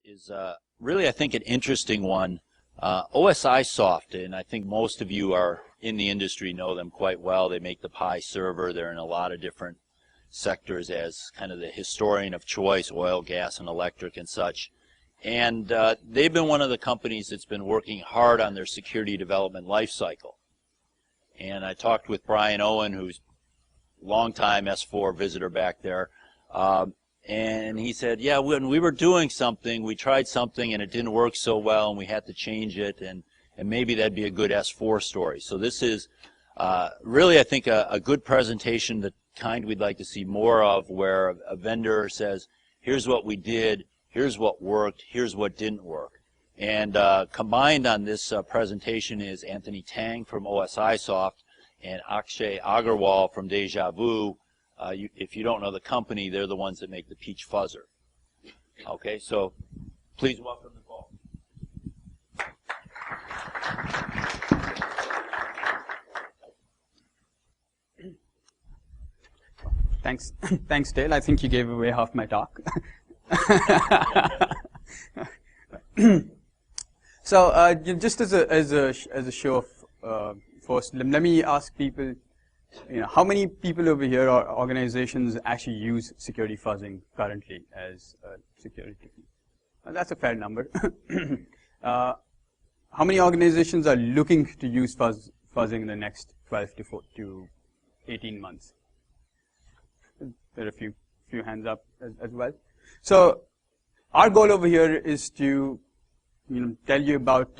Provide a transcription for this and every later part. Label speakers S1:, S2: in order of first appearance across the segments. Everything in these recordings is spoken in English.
S1: is really, I think, an interesting one. OSIsoft, and I think most of you are in the industry know them quite well. They make the Pi server. They're in a lot of different sectors as kind of the historian of choice, oil, gas, and electric and such. And they've been one of the companies that's been working hard on their security development lifecycle. And I talked with Brian Owen, who's a longtime S4 visitor back there. And he said, yeah, when we were doing something, we tried something and it didn't work so well and we had to change it, and maybe that'd be a good S4 story. So this is really, I think, a good presentation, the kind we'd like to see more of, where a vendor says, here's what we did, here's what worked, here's what didn't work. And combined on this presentation is Anthony Tang from OSIsoft and Akshay Agarwal from Deja Vu. If you don't know the company, they're the ones that make the Peach Fuzzer. Okay, so please welcome the call.
S2: Thanks, thanks, Dale. I think you gave away half my talk. So, just as a show of force, let me ask people. How many people over here or organizations actually use security fuzzing currently as a security technique? That's a fair number. How many organizations are looking to use fuzzing in the next 12 to 18 months? There are a few hands up as well. So our goal over here is to tell you about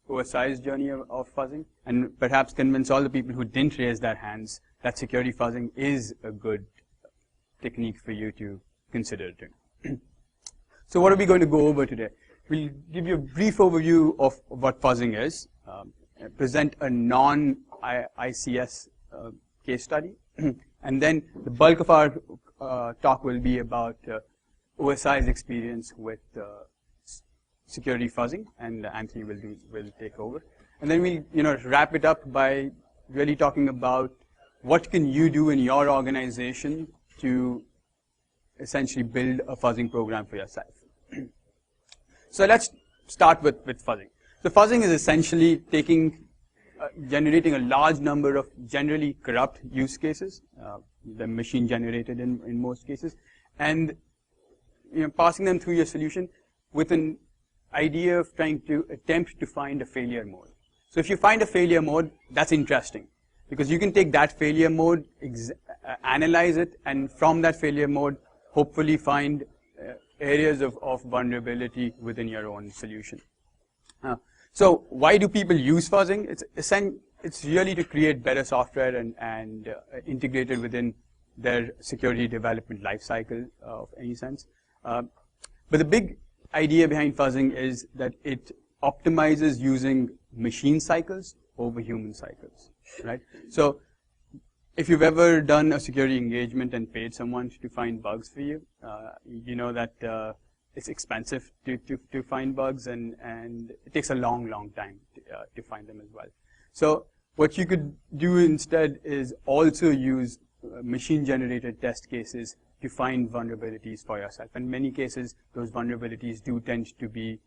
S2: OSI's journey of fuzzing, and perhaps convince all the people who didn't raise their hands that security fuzzing is a good technique for you to consider doing. So what are we going to go over today? We'll give you a brief overview of what fuzzing is, present a non-ICS case study, and then the bulk of our talk will be about OSI's experience with security fuzzing, and Anthony will take over. And then we'll wrap it up by really talking about what can you do in your organization to essentially build a fuzzing program for yourself. So let's start with fuzzing. So fuzzing is essentially generating a large number of generally corrupt use cases, they're machine generated in most cases, and passing them through your solution with an idea of trying to attempt to find a failure mode. So if you find a failure mode, that's interesting, because you can take that failure mode, analyze it, and from that failure mode, hopefully find areas of vulnerability within your own solution. So why do people use fuzzing? It's really to create better software and integrate it within their security development lifecycle of any sense. But the big idea behind fuzzing is that it optimizes using machine cycles over human cycles, right? So if you've ever done a security engagement and paid someone to find bugs for you, you know that it's expensive to find bugs, and it takes a long time to find them as well. So what you could do instead is also use machine-generated test cases to find vulnerabilities for yourself. In many cases, those vulnerabilities do tend to be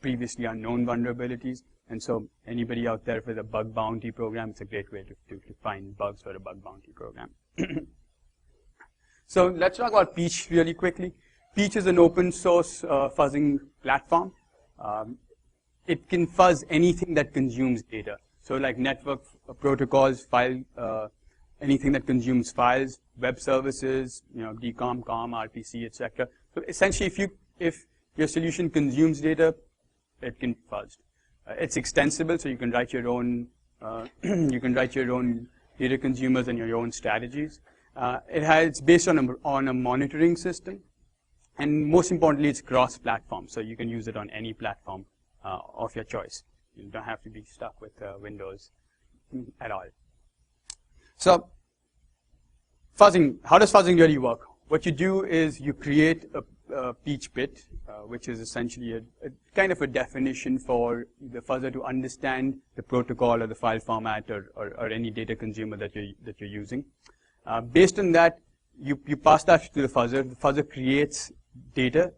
S2: previously unknown vulnerabilities, and so anybody out there with a bug bounty program, it's a great way to find bugs for a bug bounty program. So let's talk about Peach really quickly. Peach is an open source fuzzing platform. It can fuzz anything that consumes data. So like network protocols, anything that consumes files, web services, DCOM, COM, RPC, etc. So essentially, if your solution consumes data, it can be fuzzed. It's extensible, so you can write your own data consumers and your own strategies. It's based on a monitoring system, and most importantly, it's cross-platform, so you can use it on any platform of your choice. You don't have to be stuck with Windows at all. So, fuzzing, how does fuzzing really work? What you do is you create a Peach bit, which is essentially a kind of a definition for the fuzzer to understand the protocol or the file format or any data consumer that you're using. Based on that, you pass that to the fuzzer. The fuzzer creates data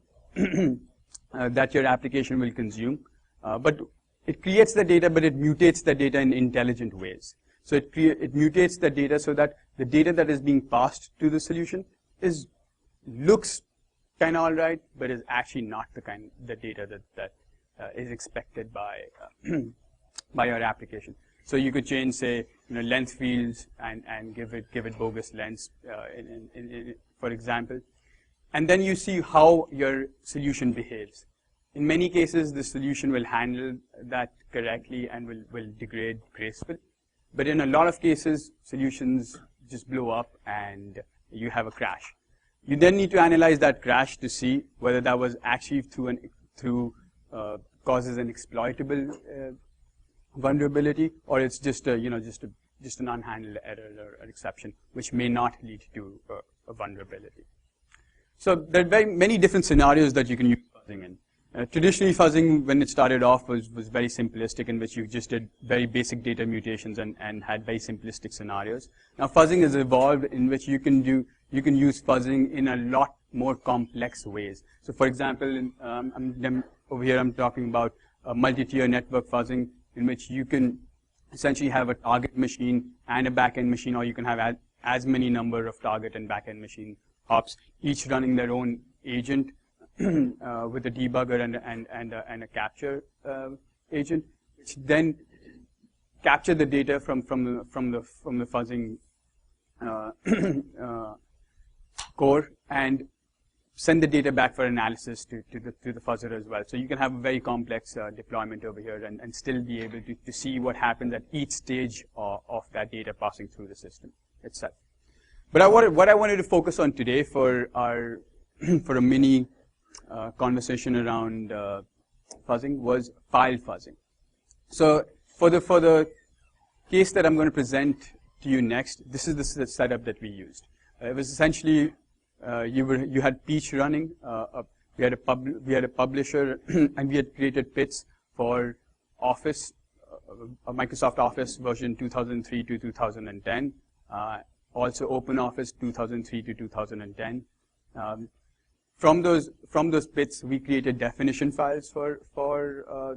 S2: that your application will consume. But it creates the data, but it mutates the data in intelligent ways. So it mutates the data so that the data that is being passed to the solution looks kind of all right, but is actually not the data that is expected by by your application. So you could change, say, length fields and give it bogus lengths, for example, and then you see how your solution behaves. In many cases, the solution will handle that correctly and will degrade gracefully. But in a lot of cases, solutions just blow up and you have a crash. You then need to analyze that crash to see whether that was actually through causes an exploitable vulnerability, or it's just an unhandled error or an exception, which may not lead to a vulnerability. So there are very many different scenarios that you can use fuzzing in. Traditionally, fuzzing, when it started off, was very simplistic, in which you just did very basic data mutations and had very simplistic scenarios. Now, fuzzing has evolved in which you can use fuzzing in a lot more complex ways. So, for example, over here I'm talking about multi-tier network fuzzing, in which you can essentially have a target machine and a back-end machine, or you can have as many number of target and back-end machine hops, each running their own agent. With a debugger and a capture agent, which then capture the data from the fuzzing core and send the data back for analysis to the fuzzer as well. So you can have a very complex deployment over here and still be able to see what happens at each stage of that data passing through the system itself. But what I wanted to focus on today for a mini conversation around fuzzing was file fuzzing. So for the case that I'm going to present to you next, this is the setup that we used. It was essentially you had Peach running. We had a publisher, and we had created PITs for Office, Microsoft Office version 2003 to 2010. Also OpenOffice 2003 to 2010. From those bits, we created definition files for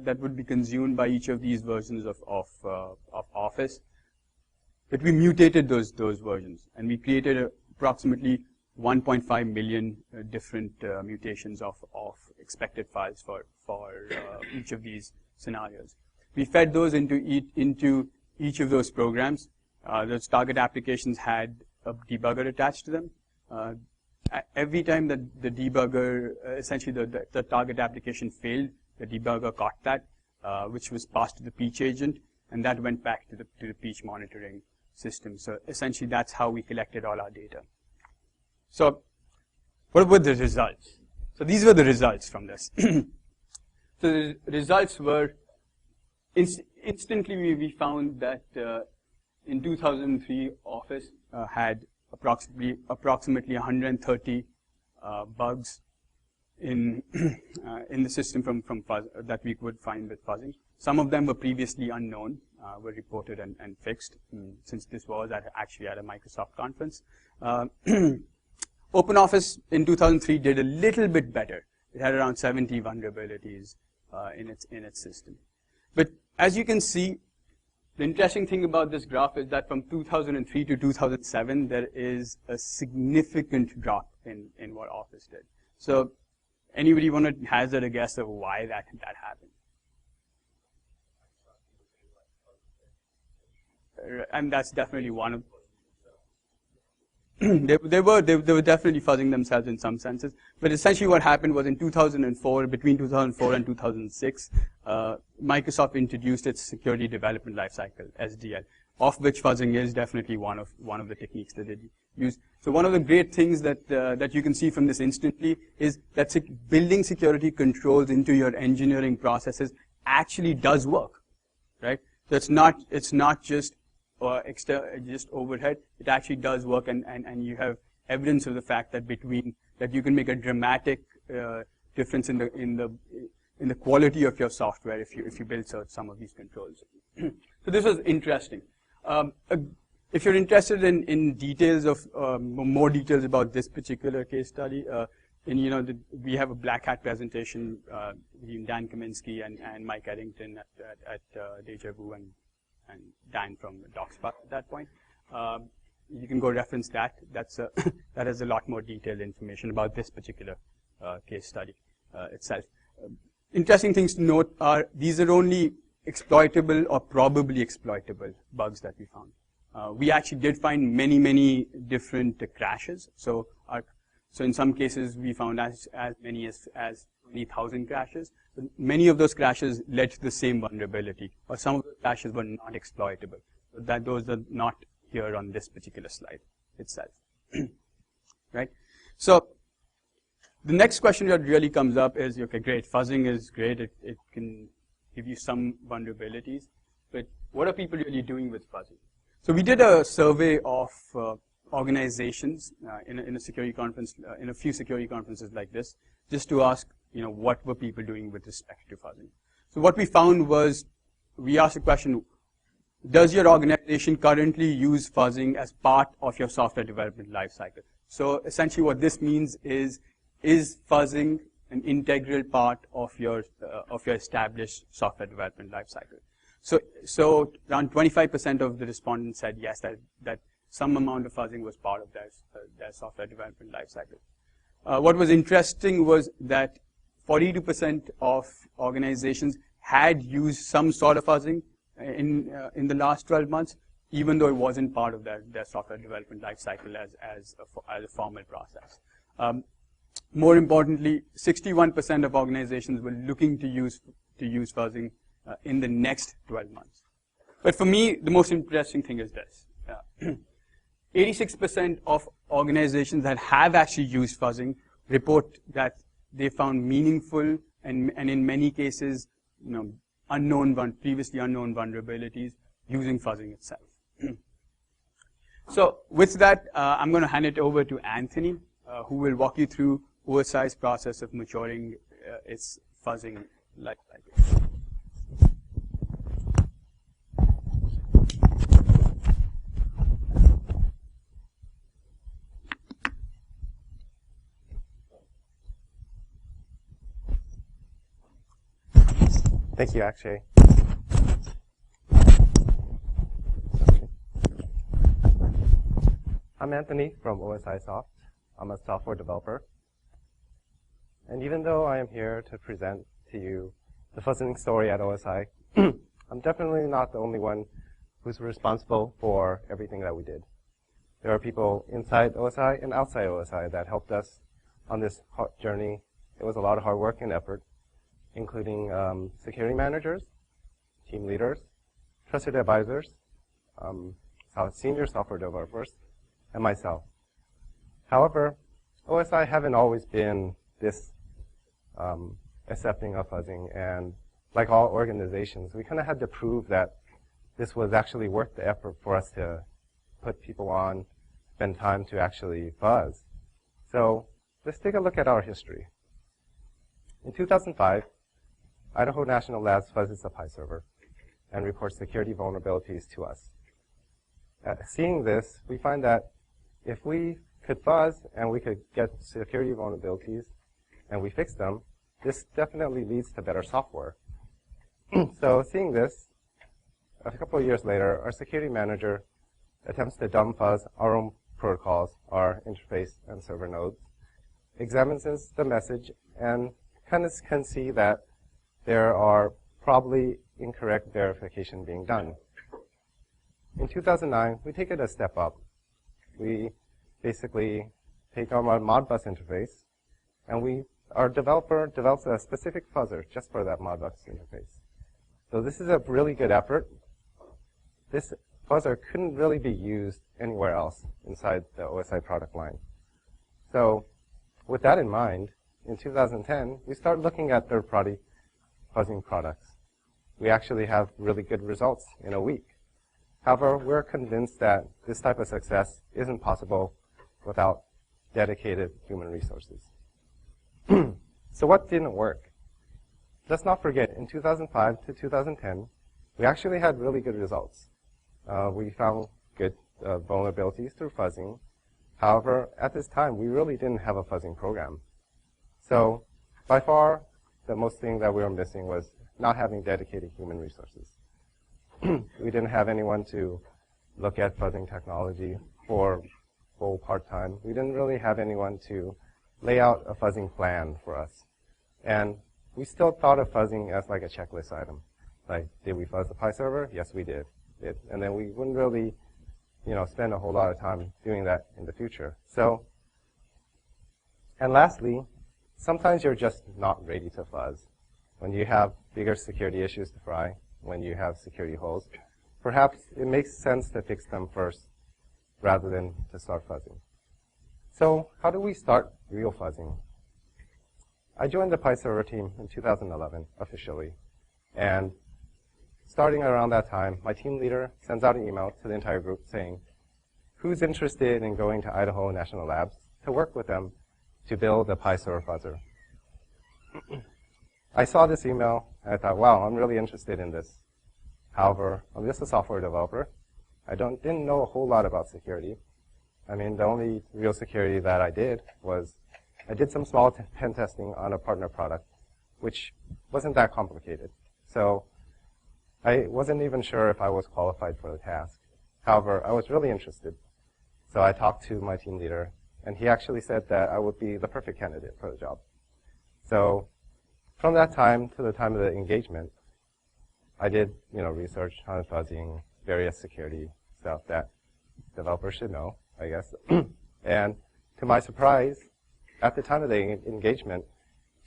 S2: that would be consumed by each of these versions of Office. But we mutated those versions, and we created approximately 1.5 million different mutations of expected files for each of these scenarios. We fed those into each of those programs. Those target applications had a debugger attached to them. Every time that the debugger, essentially the target application failed, the debugger caught that, which was passed to the Peach agent, and that went back to the Peach monitoring system. So essentially, that's how we collected all our data. So what were the results? So these were the results from this. So the results were, instantly we found that in 2003, Office had approximately 130 bugs in the system from fuzz that we could find with fuzzing. Some of them were previously unknown, were reported and fixed, since this was actually at a Microsoft conference. OpenOffice in 2003 did a little bit better. It had around 70 vulnerabilities in its system. But as you can see, the interesting thing about this graph is that from 2003 to 2007, there is a significant drop in what Office did. So anybody want to hazard a guess of why that happened? And that's definitely one of they were definitely fuzzing themselves in some senses. But essentially what happened was in 2004, between 2004 and 2006, Microsoft introduced its Security Development Lifecycle, SDL, of which fuzzing is definitely one of the techniques that they use. So one of the great things that you can see from this instantly is that building security controls into your engineering processes actually does work, right? So it's not just overhead. It actually does work, and you have evidence of the fact that you can make a dramatic difference in the quality of your software if you build some of these controls. So this was interesting. If you're interested in details of more details about this particular case study, and we have a black hat presentation between Dan Kaminsky and Mike Eddington at Deja Vu and Dan from DocSpark at that point. You can go reference that. That has a lot more detailed information about this particular case study itself. Interesting things to note are these are only exploitable or probably exploitable bugs that we found. We actually did find many different crashes. So in some cases we found as many as 20,000 crashes. But many of those crashes led to the same vulnerability, or some of the crashes were not exploitable. So those are not here on this particular slide itself. Right? So the next question that really comes up is, okay, great, fuzzing is great. It can give you some vulnerabilities, but what are people really doing with fuzzing? So we did a survey of organizations in a security conference, in a few security conferences like this, just to ask, what were people doing with respect to fuzzing. So what we found was, we asked the question, does your organization currently use fuzzing as part of your software development lifecycle? So essentially what this means is fuzzing an integral part of your established software development lifecycle? So around 25% of the respondents said yes, that some amount of fuzzing was part of their software development lifecycle. What was interesting was that 42% of organizations had used some sort of fuzzing in the last 12 months, even though it wasn't part of their software development lifecycle as a formal process. More importantly, 61% of organizations were looking to use fuzzing in the next 12 months. But for me, the most interesting thing is this. 86% of organizations that have actually used fuzzing report that they found meaningful and in many cases, previously unknown vulnerabilities using fuzzing itself. So with that, I'm going to hand it over to Anthony, who will walk you through OSI's process of maturing its fuzzing lifecycle.
S3: Thank you, Akshay. I'm Anthony from OSIsoft. I'm a software developer. And even though I am here to present to you the fuzzing story at OSI, I'm definitely not the only one who's responsible for everything that we did. There are people inside OSI and outside OSI that helped us on this journey. It was a lot of hard work and effort, including security managers, team leaders, trusted advisors, senior software developers, and myself. However, OSI haven't always been this accepting of fuzzing, and like all organizations, we kind of had to prove that this was actually worth the effort for us to put people on, spend time to actually fuzz. So let's take a look at our history. In 2005, Idaho National Labs fuzzes a Pi server and reports security vulnerabilities to us. Seeing this, we find that if we could fuzz and we could get security vulnerabilities and we fix them, this definitely leads to better software. So seeing this, a couple of years later, our security manager attempts to dumb fuzz our own protocols, our interface and server nodes, examines the message, and kind of can see that there are probably incorrect verification being done. In 2009, we take it a step up. We basically take our Modbus interface, and our developer develops a specific fuzzer just for that Modbus interface. So this is a really good effort. This fuzzer couldn't really be used anywhere else inside the OSI product line. So with that in mind, in 2010, we start looking at third-party fuzzing products. We actually have really good results in a week. However, we're convinced that this type of success isn't possible without dedicated human resources. So what didn't work? Let's not forget, in 2005 to 2010, we actually had really good results. We found good vulnerabilities through fuzzing. However, at this time, we really didn't have a fuzzing program. So by far, the most thing that we were missing was not having dedicated human resources. We didn't have anyone to look at fuzzing technology for full part-time. We didn't really have anyone to lay out a fuzzing plan for us. And we still thought of fuzzing as like a checklist item. Like, did we fuzz the Pi server? Yes, we did. And then we wouldn't really, spend a whole lot of time doing that in the future. So, and lastly, sometimes you're just not ready to fuzz. When you have bigger security issues to fry, when you have security holes, perhaps it makes sense to fix them first rather than to start fuzzing. So how do we start real fuzzing? I joined the Pi server team in 2011 officially, and starting around that time, my team leader sends out an email to the entire group saying, who's interested in going to Idaho National Labs to work with them to build a Pi server fuzzer? I saw this email, and I thought, wow, I'm really interested in this. However, I'm just a software developer. I didn't know a whole lot about security. I mean, the only real security that I did was I did some small pen testing on a partner product, which wasn't that complicated. So I wasn't even sure if I was qualified for the task. However, I was really interested. So I talked to my team leader, and he actually said that I would be the perfect candidate for the job. So from that time to the time of the engagement, I did, research on fuzzing, various security stuff that developers should know, I guess. And to my surprise, at the time of the engagement,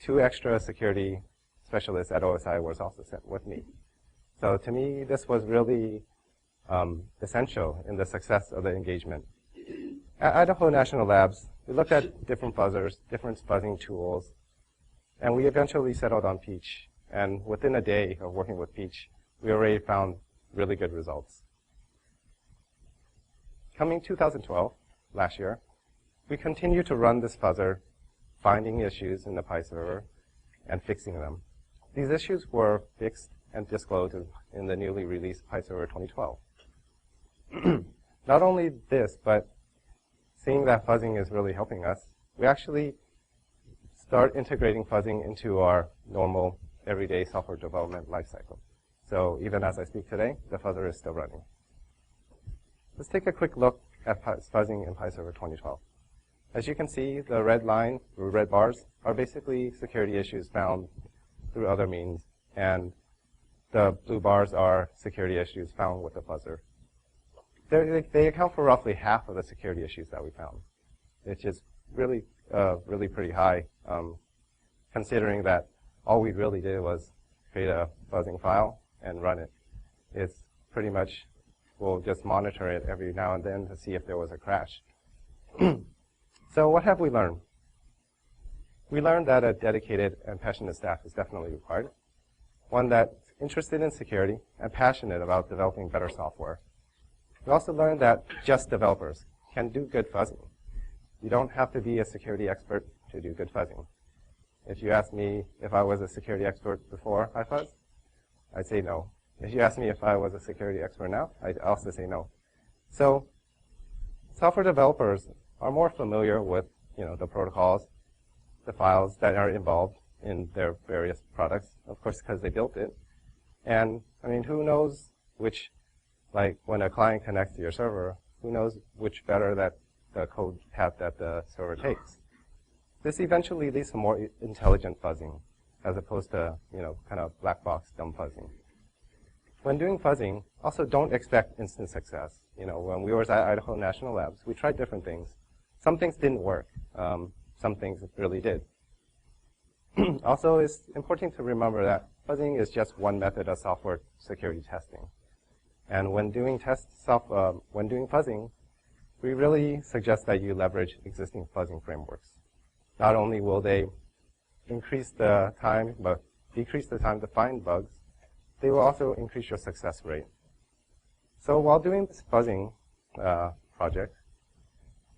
S3: 2 extra security specialists at OSI was also sent with me. So to me, this was really essential in the success of the engagement. At Idaho National Labs, we looked at different fuzzers, different fuzzing tools, and we eventually settled on Peach. And within a day of working with Peach, we already found really good results. Coming 2012, last year, we continued to run this fuzzer, finding issues in the Pi server and fixing them. These issues were fixed and disclosed in the newly released Pi server 2012. Not only this, but seeing that fuzzing is really helping us, we actually start integrating fuzzing into our normal, everyday software development lifecycle. So even as I speak today, the fuzzer is still running. Let's take a quick look at fuzzing in Pi server 2012. As you can see, the red line, the red bars, are basically security issues found through other means, and the blue bars are security issues found with the fuzzer. They account for roughly half of the security issues that we found, which is really pretty high, considering that all we really did was create a fuzzing file and run it. It's pretty much, we'll just monitor it every now and then to see if there was a crash. So what have we learned? We learned that a dedicated and passionate staff is definitely required, one that's interested in security and passionate about developing better software. We also learned that just developers can do good fuzzing. You don't have to be a security expert to do good fuzzing. If you ask me if I was a security expert before I fuzz, I'd say no. If you ask me if I was a security expert now, I'd also say no. So software developers are more familiar with, the protocols, the files that are involved in their various products, of course, because they built it. And, who knows which, when a client connects to your server, who knows which better that the code path that the server takes. This eventually leads to more intelligent fuzzing, as opposed to, kind of black box dumb fuzzing. When doing fuzzing, also don't expect instant success. When we were at Idaho National Labs, we tried different things. Some things didn't work. Some things really did. Also, it's important to remember that fuzzing is just one method of software security testing. And when doing fuzzing, we really suggest that you leverage existing fuzzing frameworks. Not only will they increase the time, but decrease the time to find bugs, they will also increase your success rate. So while doing this fuzzing project,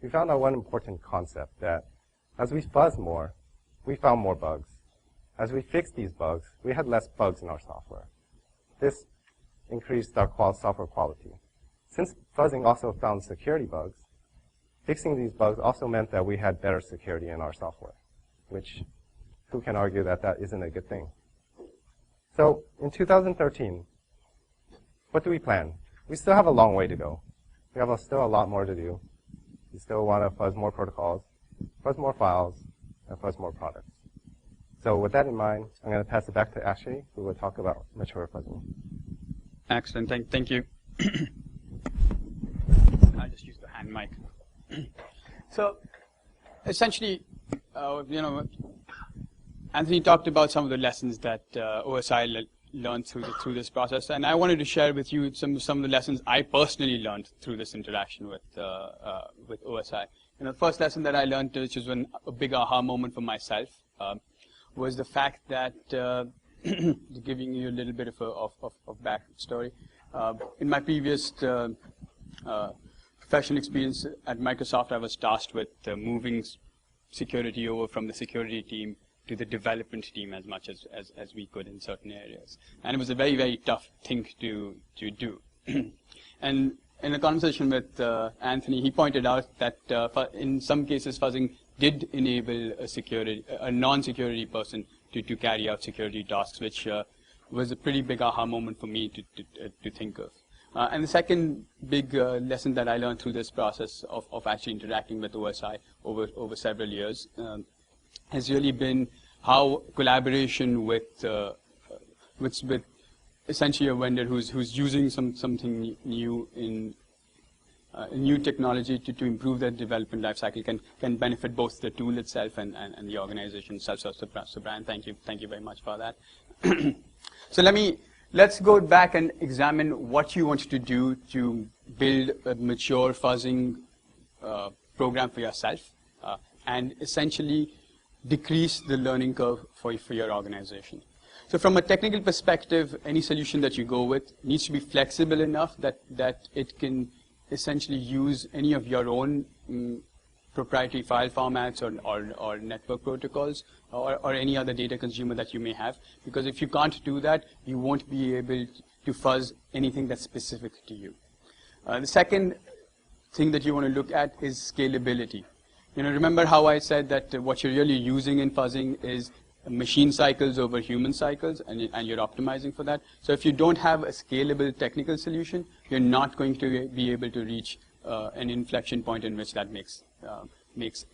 S3: we found out one important concept, that as we fuzz more, we found more bugs. As we fixed these bugs, we had less bugs in our software. This increased our software quality. Since fuzzing also found security bugs, fixing these bugs also meant that we had better security in our software, which who can argue that that isn't a good thing? So in 2013, what do we plan? We still have a long way to go. We have still a lot more to do. We still want to fuzz more protocols, fuzz more files, and fuzz more products. So with that in mind, I'm going to pass it back to Ashley, who will talk about mature fuzzing.
S2: Excellent. Thank you. I'll just use the hand mic. So essentially, Anthony talked about some of the lessons that OSI learned through this process, and I wanted to share with you some of the lessons I personally learned through this interaction with OSI. The first lesson that I learned, which was a big aha moment for myself, was the fact that giving you a little bit of backstory. In my previous professional experience at Microsoft, I was tasked with moving security over from the security team to the development team as much as we could in certain areas. And it was a very, very tough thing to do. And in a conversation with Anthony, he pointed out that in some cases, fuzzing did enable a non-security person to carry out security tasks, which was a pretty big aha moment for me to think of. And the second big lesson that I learned through this process of actually interacting with OSI over several years has really been how collaboration with essentially a vendor who's using something new in new technology to improve their development lifecycle can benefit both the tool itself and the organization itself. So Brian, thank you very much for that. So let's go back and examine what you want to do to build a mature fuzzing program for yourself and essentially decrease the learning curve for your organization. So from a technical perspective, any solution that you go with needs to be flexible enough that it can essentially use any of your own proprietary file formats or network protocols or any other data consumer that you may have. Because if you can't do that, you won't be able to fuzz anything that's specific to you. The second thing that you want to look at is scalability. Remember how I said that what you're really using in fuzzing is machine cycles over human cycles, and you're optimizing for that. So if you don't have a scalable technical solution, you're not going to be able to reach an inflection point in which that makes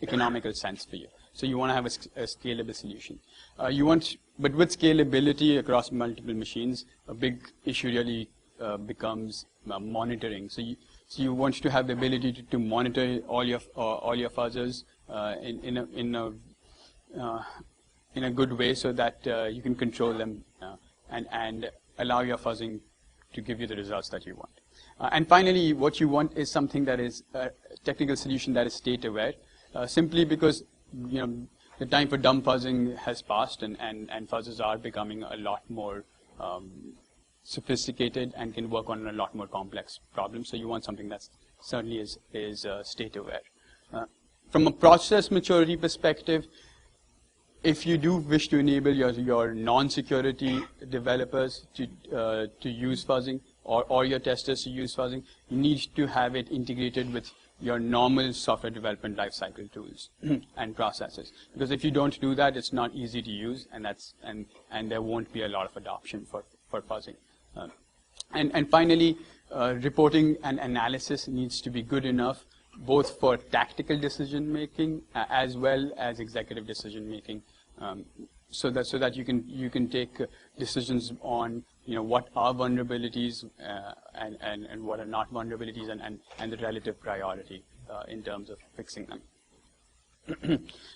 S2: economical sense for you. So you want to have a scalable solution. But with scalability across multiple machines, a big issue really becomes monitoring. So you want to have the ability to monitor all your fuzzers in a good way, so that you can control them and allow your fuzzing to give you the results that you want. And finally, what you want is something that is a technical solution that is state aware, simply because the time for dumb fuzzing has passed, and fuzzers are becoming a lot more sophisticated and can work on a lot more complex problems. So you want something that certainly is state aware. From a process maturity perspective, if you do wish to enable your non-security developers to use fuzzing or your testers to use fuzzing, you need to have it integrated with your normal software development lifecycle tools and processes. Because if you don't do that, it's not easy to use, and there won't be a lot of adoption for fuzzing. And finally, reporting and analysis needs to be good enough, both for tactical decision making as well as executive decision making, so that you can take decisions on what are vulnerabilities and what are not vulnerabilities, and the relative priority in terms of fixing them.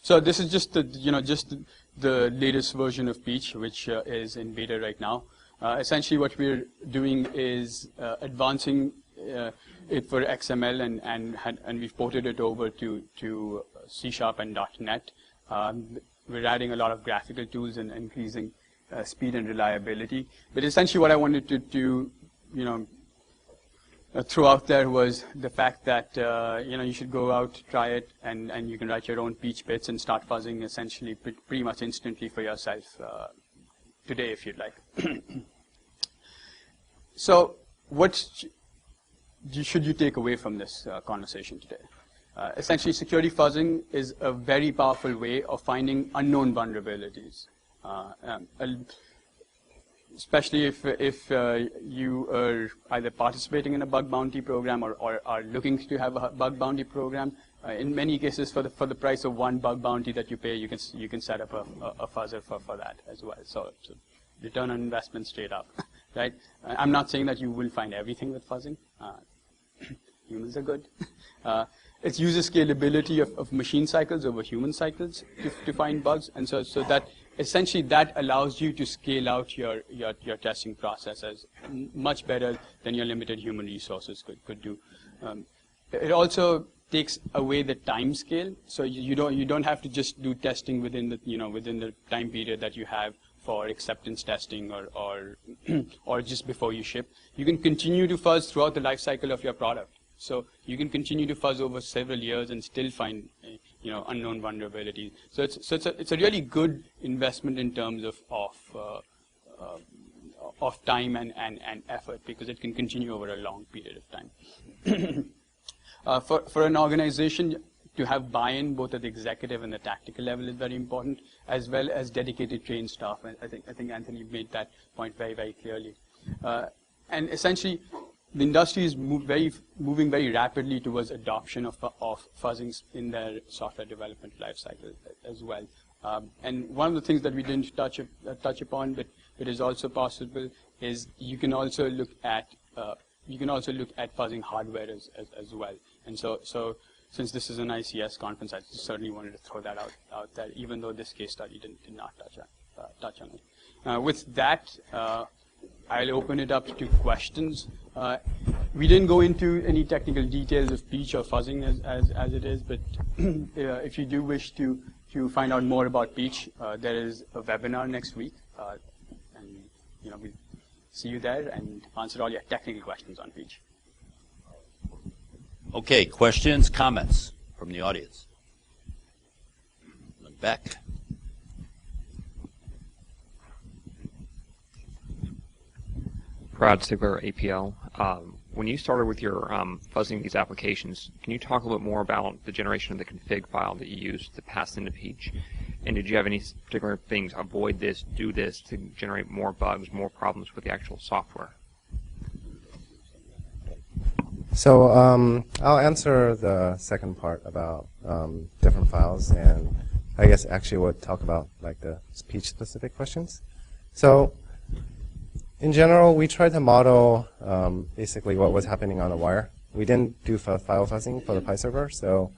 S2: So this is just the latest version of Peach, which is in beta right now. Essentially, what we're doing is advancing it for XML, and we've ported it over to C# and .NET. We're adding a lot of graphical tools and increasing speed and reliability. But essentially, what I wanted to throw out there was the fact that you should go out, try it, and you can write your own Peach bits and start fuzzing essentially pretty much instantly for yourself today, if you'd like. So what should you take away from this conversation today? Essentially, security fuzzing is a very powerful way of finding unknown vulnerabilities. Especially if you are either participating in a bug bounty program or are looking to have a bug bounty program. In many cases, for the price of one bug bounty that you pay, you can set up a fuzzer for that as well. So return on investment straight up, right? I'm not saying that you will find everything with fuzzing. Humans are good. It's user scalability of machine cycles over human cycles to find bugs, and so that essentially that allows you to scale out your testing processes much better than your limited human resources could do. It also takes away the time scale, so you don't have to just do testing within the time period that you have for acceptance testing or just before you ship. You can continue to fuzz throughout the life cycle of your product. So you can continue to fuzz over several years and still find unknown vulnerabilities. So it's a really good investment in terms of time and effort, because it can continue over a long period of time. For an organization to have buy-in both at the executive and the tactical level is very important, as well as dedicated trained staff. I think Anthony made that point very, very clearly. And essentially, the industry is moving very rapidly towards adoption of fuzzing in their software development lifecycle as well. And one of the things that we didn't touch upon, but it is also possible, is you can also look at fuzzing hardware as well. And so since this is an ICS conference, I certainly wanted to throw that out there, even though this case study did not touch on it. With that, I'll open it up to questions. We didn't go into any technical details of Peach or fuzzing as it is, but if you do wish to find out more about Peach, there is a webinar next week, and we'll see you there and answer all your technical questions on Peach.
S1: Okay, questions, comments from the audience? Beck.
S4: Brad Stigler, APL. When you started with your fuzzing these applications, can you talk a little bit more about the generation of the config file that you used to pass into Peach? And did you have any particular things, avoid this, do this, to generate more bugs, more problems with the actual software?
S3: So I'll answer the second part about different files, and I guess actually we'll talk about like the Peach-specific questions. So in general, we tried to model basically what was happening on the wire. We didn't do file fuzzing for the Pi server, so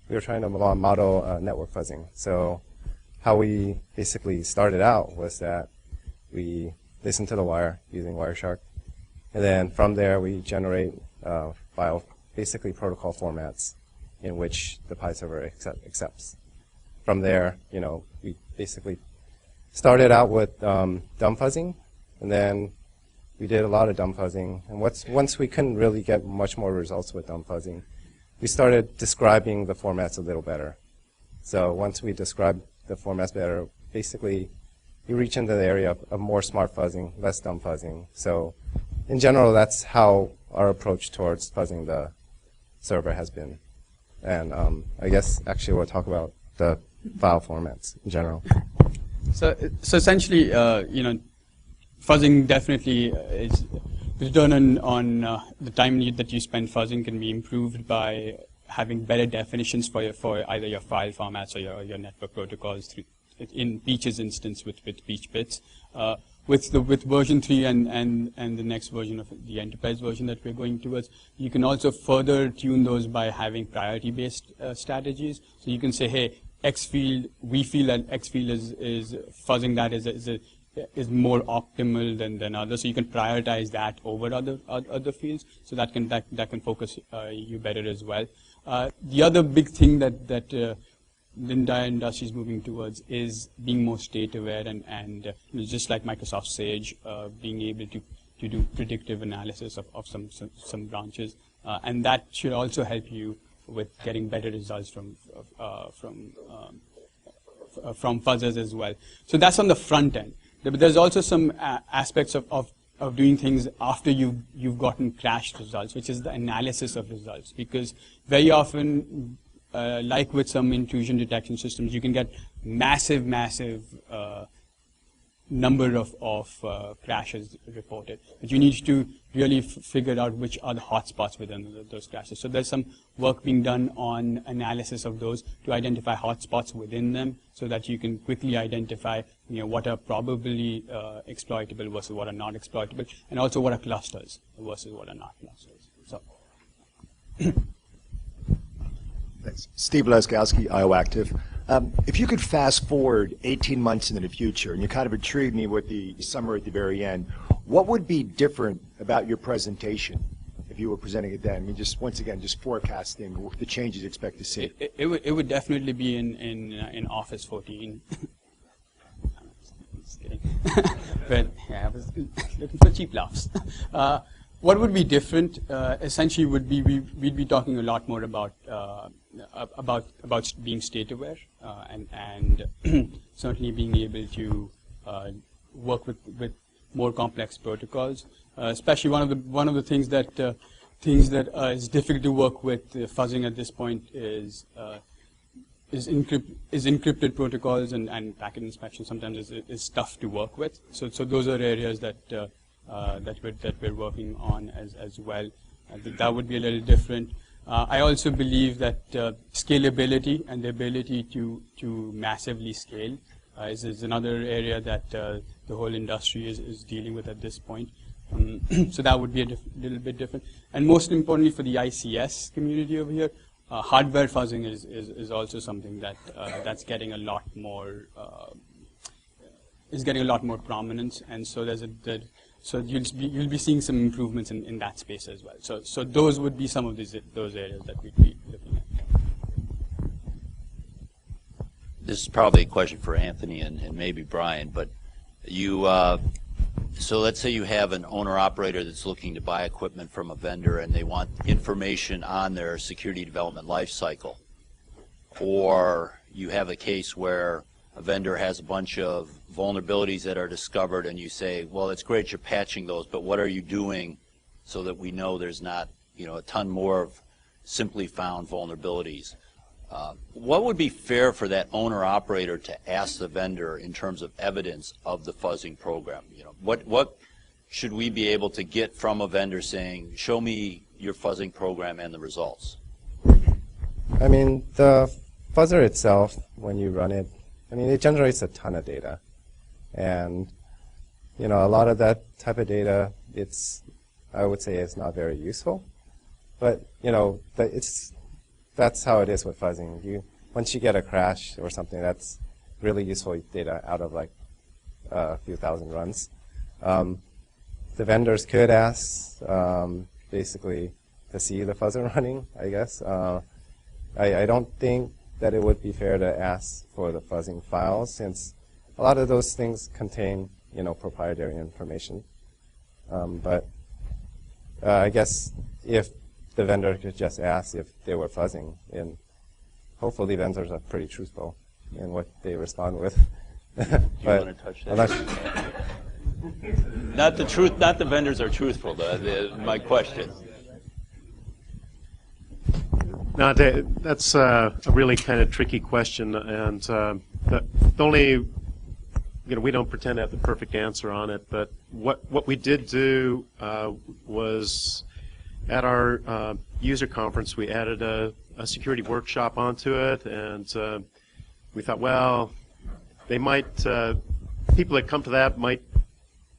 S3: we were trying to model network fuzzing. So how we basically started out was that we listened to the wire using Wireshark, and then from there we generate file, basically protocol formats in which the Pi server accepts. From there, we basically started out with dumb fuzzing, and then we did a lot of dumb fuzzing. And once we couldn't really get much more results with dumb fuzzing, we started describing the formats a little better. So once we described the formats better, basically you reach into the area of more smart fuzzing, less dumb fuzzing. So in general, that's how our approach towards fuzzing the server has been. And I guess actually we'll talk about the file formats in general.
S2: So essentially, fuzzing definitely is return on the time that you spend fuzzing can be improved by having better definitions for either your file formats or your network protocols in Peach's instance with Peach bits. With version 3 and the next version of the enterprise version that we're going towards, you can also further tune those by having priority-based strategies. So you can say, hey, X field, we feel that X field is fuzzing that is more optimal than others. So you can prioritize that over other fields. So that can focus you better as well. The other big thing that the entire industry is moving towards is being more state aware and just like Microsoft Sage, being able to do predictive analysis of some branches, and that should also help you with getting better results from fuzzers as well. So that's on the front end. But there's also some aspects of doing things after you've gotten crashed results, which is the analysis of results. Because very often like with some intrusion detection systems, you can get massive number of crashes reported. But you need to really figure out which are the hotspots within those crashes. So there's some work being done on analysis of those to identify hotspots within them, so that you can quickly identify, what are probably exploitable versus what are not exploitable, and also what are clusters versus what are not clusters. So.
S5: Thanks. Steve Leskowski, IOActive. If you could fast forward 18 months into the future, and you kind of intrigued me with the summary at the very end, what would be different about your presentation if you were presenting it then? I mean, just once again, just forecasting the changes you expect to see.
S2: It would definitely be in Office 14. Just kidding. But yeah, I was looking for cheap laughs. What would be different? Essentially, would be we'd be talking a lot more about being state aware and certainly being able to work with more complex protocols. Especially one of the things that is difficult to work with fuzzing at this point is encrypted protocols and packet inspection. Sometimes is tough to work with. So those are areas that we're working on as well. I think that would be a little different. I also believe that scalability and the ability to massively scale is another area that the whole industry is dealing with at this point. So that would be a little bit different. And most importantly for the ICS community over here, hardware fuzzing is also something that's getting a lot more prominence, and so so you'll be seeing some improvements in that space as well. So those would be some of those areas that we'd be looking at.
S1: This is probably a question for Anthony and maybe Brian, but you. So let's say you have an owner-operator that's looking to buy equipment from a vendor and they want information on their security development lifecycle. Or you have a case where a vendor has a bunch of vulnerabilities that are discovered and you say, well, it's great you're patching those, but what are you doing so that we know there's not a ton more of simply found vulnerabilities? What would be fair for that owner-operator to ask the vendor in terms of evidence of the fuzzing program? What should we be able to get from a vendor saying, show me your fuzzing program and the results?
S3: I mean, the fuzzer itself, when you run it, it generates a ton of data. And, a lot of that type of data, I would say it's not very useful. But, that's how it is with fuzzing. Once you get a crash or something, that's really useful data out of like a few thousand runs. The vendors could ask basically to see the fuzzer running, I guess. I don't think that it would be fair to ask for the fuzzing files, since a lot of those things contain proprietary information. But I guess if the vendor could just ask if they were fuzzing, and hopefully vendors are pretty truthful in what they respond with.
S1: Do you want to touch that? Not the truth. Not the vendors are truthful. My question.
S6: No, that's a really kind of tricky question, and the only we don't pretend to have the perfect answer on it. But what we did do was, at our user conference, we added a security workshop onto it, and we thought, well, they might, people that come to that might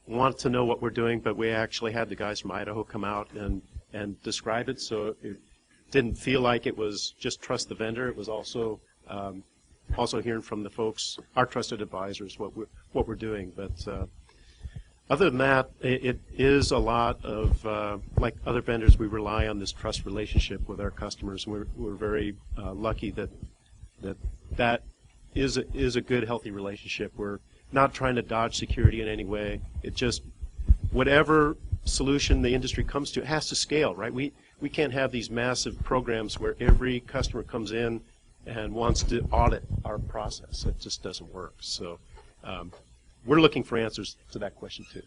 S6: want to know what we're doing, but we actually had the guys from Idaho come out and describe it, so it didn't feel like it was just trust the vendor. It was also hearing from the folks, our trusted advisors, what we're doing. But other than that, it is a lot of, like other vendors, we rely on this trust relationship with our customers. We're very lucky that is a good, healthy relationship. We're not trying to dodge security in any way. It just, whatever solution the industry comes to, it has to scale, right? We can't have these massive programs where every customer comes in and wants to audit our process. It just doesn't work. So we're looking for answers to that question too.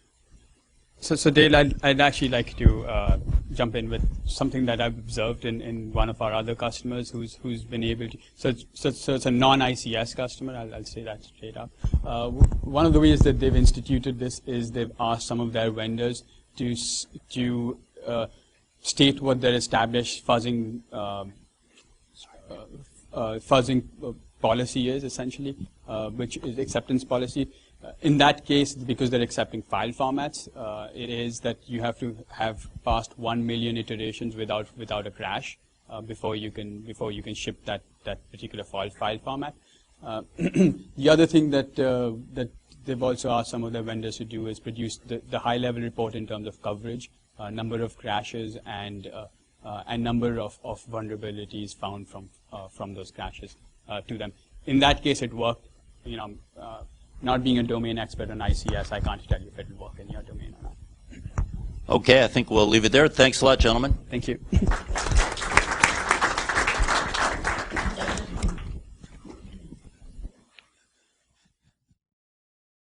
S2: So Dale, I'd actually like to jump in with something that I've observed in one of our other customers who's been able to. So it's a non-ICS customer. I'll say that straight up. One of the ways that they've instituted this is they've asked some of their vendors to state what their established fuzzing policy is, essentially, which is acceptance policy. In that case, because they're accepting file formats, it is that you have to have passed 1 million iterations without a crash before you can ship that particular file format. The other thing that they've also asked some of their vendors to do is produce the high-level report in terms of coverage, number of crashes, and number of vulnerabilities found from those crashes to them. In that case, it worked. Not being a domain expert on ICS, I can't tell you if it will work in your domain or not.
S1: Okay, I think we'll leave it there. Thanks a lot, gentlemen.
S2: Thank you.